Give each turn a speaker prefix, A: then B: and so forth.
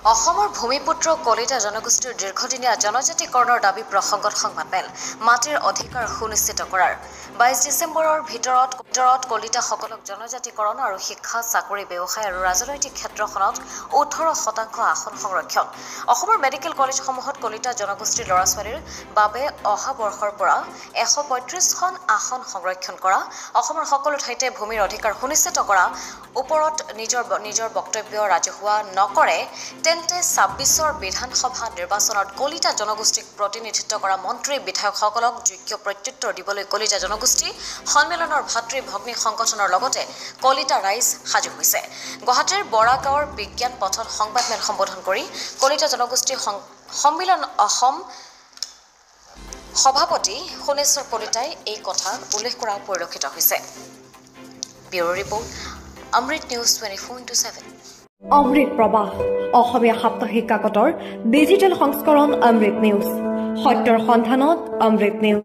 A: অসমৰ ভূমিপুত্ৰ কলিতা জনগোষ্ঠীৰ দীৰ্ঘদিনীয়া জনজাতিকৰণৰ দাবী প্ৰসংগত সংবাদমেল মাটিৰ অধিকাৰ সুনিশ্চিত কৰাৰ 22 ডিচেম্বৰৰ ভিতৰত কলিতাসকলক জনজাতিকৰণ আৰু শিক্ষা চাকৰি ব্যৱসায় আৰু ৰাজনৈতিক ক্ষেত্ৰখনত 18% আসন সংৰক্ষণ অসমৰ মেডিকেল কলেজসমূহত কলিতা জনগোষ্ঠীৰ ল'ৰা-ছোৱালীৰ বাবে অহা বৰ্ষৰ পৰা 135খন আসন সংৰক্ষণ কৰা অসমৰ সকলো ঠাইতে ভূমিৰ অধিকাৰ সুনিশ্চিত কৰা ওপৰত নিজৰ বক্তব্য ৰাজহুৱা নকৰে তেন্তে 26ৰ বিধানসভা নিৰ্বাচনত কলিতা জনগোষ্ঠীক প্ৰতিনিধিত্ব কৰা মন্ত্ৰী বিধায়কসকলক যোগ্য প্ৰত্যুত্তৰ দিবলৈ কলিতা জনগোষ্ঠী সন্মিলনৰ ভাতৃ ভগ্নী সংগঠনৰ লগতে কলিতা ৰাইজ সাজু হৈছে গুৱাহাটীৰ বৰাগাঁৱৰ বিজ্ঞান পথত সংবাদমেল সম্বোধন কৰি কলিতা জনগোষ্ঠী সন্মিলন অসম সভাপতি সোণেশ্বৰ কলিতাই এই কথা উল্লেখ কৰা পৰিলক্ষিত হৈছে ব্যুৰো ৰিপৰ্ট অমৃত নিউজ 24/7
B: অমৃত প্ৰবাহ অসমীয়া সাপ্তাহিক কাকতৰ ডিজিটেল সংস্কৰণ অমৃত নিউজ সত্যৰ সন্ধানত অমৃত নিউজ